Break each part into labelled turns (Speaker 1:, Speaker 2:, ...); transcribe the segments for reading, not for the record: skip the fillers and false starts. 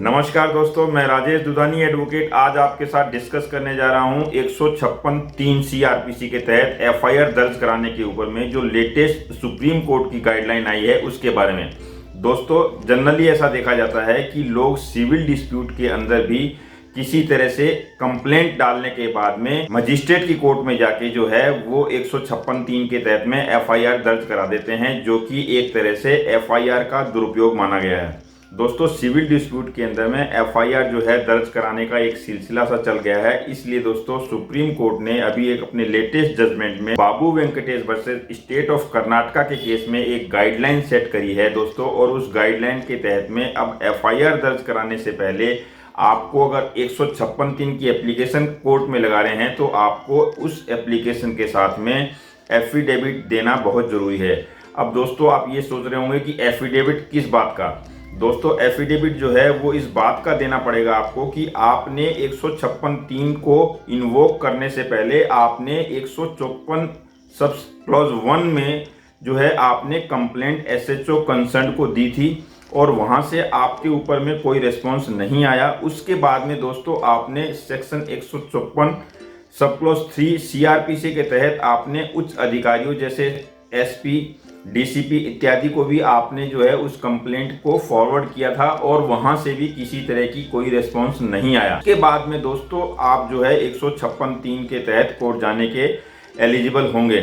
Speaker 1: नमस्कार दोस्तों, मैं राजेश दुधानी एडवोकेट आज आपके साथ डिस्कस करने जा रहा हूं 156(3) सीआरपीसी के तहत एफआईआर दर्ज कराने के ऊपर में जो लेटेस्ट सुप्रीम कोर्ट की गाइडलाइन आई है उसके बारे में। दोस्तों, जनरली ऐसा देखा जाता है कि लोग सिविल डिस्प्यूट के अंदर भी किसी तरह से कंप्लेंट डालने के बाद में मजिस्ट्रेट की कोर्ट में जाके जो है वो 156(3) के तहत में एफआईआर दर्ज करा देते हैं, जो कि एक तरह से एफआईआर का दुरुपयोग माना गया है। दोस्तों, सिविल डिस्प्यूट के अंदर में एफआईआर जो है दर्ज कराने का एक सिलसिला सा चल गया है। इसलिए दोस्तों, सुप्रीम कोर्ट ने अभी एक अपने लेटेस्ट जजमेंट में Babu Venkatesh versus state of Karnataka के केस में एक गाइडलाइन सेट करी है दोस्तों। और उस गाइडलाइन के तहत में अब एफआईआर दर्ज कराने से पहले आपको अगर 156(3) की एप्लीकेशन कोर्ट में लगा रहे हैं तो आपको उस एप्लीकेशन के साथ में एफिडेविट देना बहुत जरूरी है। अब दोस्तों, आप ये सोच रहे होंगे कि एफिडेविट किस बात का। दोस्तों, एफिडेविट जो है वो इस बात का देना पड़ेगा आपको कि आपने 156(3) को इन्वोक करने से पहले आपने 154 सब क्लॉज 1 में जो है आपने कंप्लेंट एसएचओ कंसर्न को दी थी और वहां से आपके ऊपर में कोई रिस्पॉन्स नहीं आया। उसके बाद में दोस्तों आपने सेक्शन 154 सब क्लॉज 3 सीआरपीसी के तहत आपने उच्च अधिकारियों जैसे एसपी, डीसीपी इत्यादि को भी आपने जो है उस कंप्लेंट को फॉरवर्ड किया था और वहां से भी किसी तरह की कोई रिस्पॉन्स नहीं आया। उसके बाद में दोस्तों आप जो है 156(3) के तहत कोर्ट जाने के एलिजिबल होंगे।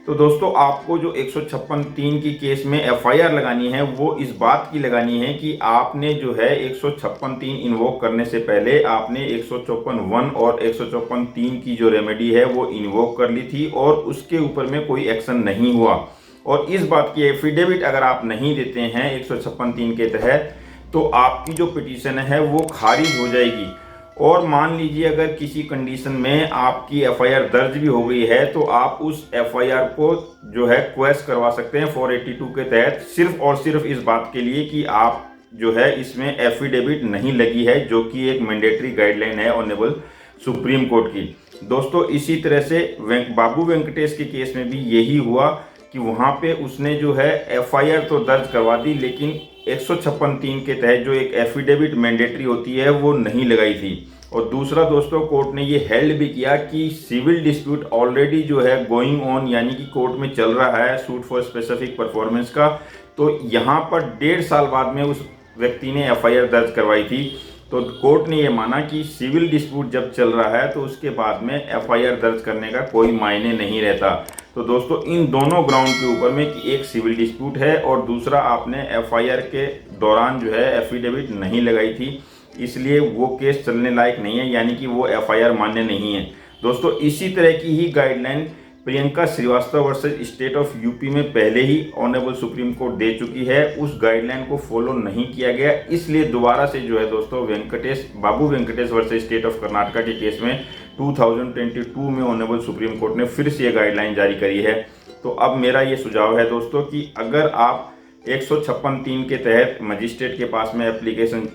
Speaker 1: तो दोस्तों, आपको जो 156(3) की केस में एफआईआर लगानी है वो इस बात की लगानी है कि आपने जो है 156(3) इन्वोक करने से पहले आपने 154(1) और 154(3) की जो रेमेडी है वो इन्वोक कर ली थी और उसके ऊपर में कोई एक्शन नहीं हुआ। और इस बात की एफिडेविट अगर आप नहीं देते हैं 156(3) के तहत तो आपकी जो पिटीशन है वो खारिज हो जाएगी। और मान लीजिए अगर किसी कंडीशन में आपकी एफआईआर दर्ज भी हो गई है तो आप उस एफआईआर को जो है क्वेश करवा सकते हैं 482 के तहत, सिर्फ और सिर्फ इस बात के लिए कि आप जो है इसमें एफिडेविट नहीं लगी है, जो कि एक मैंडेटरी गाइडलाइन है ऑनरेबल सुप्रीम कोर्ट की। दोस्तों, इसी तरह से बाबू वेंकटेश के केस में भी यही हुआ कि वहां पे उसने जो है एफआईआर तो दर्ज करवा दी लेकिन 156(3) के तहत जो एक एफिडेविट मैंडेटरी होती है वो नहीं लगाई थी। और दूसरा दोस्तों, कोर्ट ने ये हेल्ड भी किया कि सिविल डिस्प्यूट ऑलरेडी जो है गोइंग ऑन, यानी कि कोर्ट में चल रहा है सूट फॉर स्पेसिफिक परफॉर्मेंस का। तो यहाँ पर 1.5 साल बाद में उस व्यक्ति ने एफआईआर दर्ज करवाई थी। तो कोर्ट ने ये माना कि सिविल डिस्प्यूट जब चल रहा है तो उसके बाद में एफआईआर दर्ज करने का कोई मायने नहीं रहता। तो दोस्तों, इन दोनों ग्राउंड के ऊपर में कि एक सिविल डिस्प्यूट है और दूसरा आपने एफआईआर के दौरान जो है एफिडेविट नहीं लगाई थी, इसलिए वो केस चलने लायक नहीं है, यानी कि वो एफआईआर मान्य नहीं है। दोस्तों, इसी तरह की ही guideline Priyanka Srivastava versus state of UP में पहले ही ऑनरेबल सुप्रीम कोर्ट दे चुकी है। उस गाइडलाइन को फॉलो नहीं किया गया, इसलिए दोबारा से जो है दोस्तों Babu Venkatesh versus state of Karnataka के केस में 2022 में ऑनरेबल सुप्रीम कोर्ट ने फिर से ये गाइडलाइन जारी करी है। तो अब मेरा ये सुझाव है दोस्तों कि अगर आप 156(3) के तहत मजिस्ट्रेट के पास में एप्लीकेशन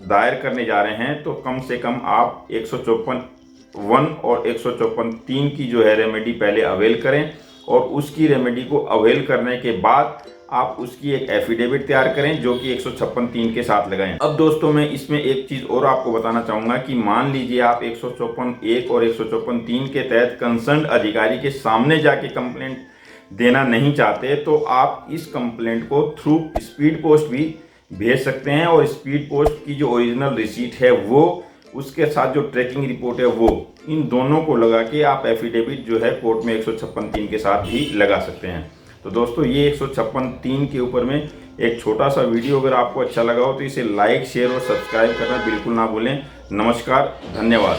Speaker 1: दायर करने जा रहे हैं तो कम से कम आप 154(1) और 154(3) की जो है रेमेडी पहले अवेल करें और उसकी रेमेडी को अवेल करने के बाद आप उसकी एक एफिडेविट तैयार करें जो कि 156(3) के साथ लगाएं। अब दोस्तों, मैं इसमें एक चीज़ और आपको बताना चाहूँगा कि मान लीजिए आप 154(1) और 154(3) के तहत कंसर्न अधिकारी के सामने जाके कंप्लेंट देना नहीं चाहते तो आप इस कंप्लेंट को थ्रू स्पीड पोस्ट भी भेज सकते हैं और स्पीड पोस्ट की जो ओरिजिनल रिसीट है वो, उसके साथ जो ट्रैकिंग रिपोर्ट है वो, इन दोनों को लगा के आप एफिडेविट जो है कोर्ट में 156(3) के साथ भी लगा सकते हैं। तो दोस्तों, ये 156(3) के ऊपर में एक छोटा सा वीडियो अगर आपको अच्छा लगा हो तो इसे लाइक, शेयर और सब्सक्राइब करना बिल्कुल ना भूलें। नमस्कार, धन्यवाद।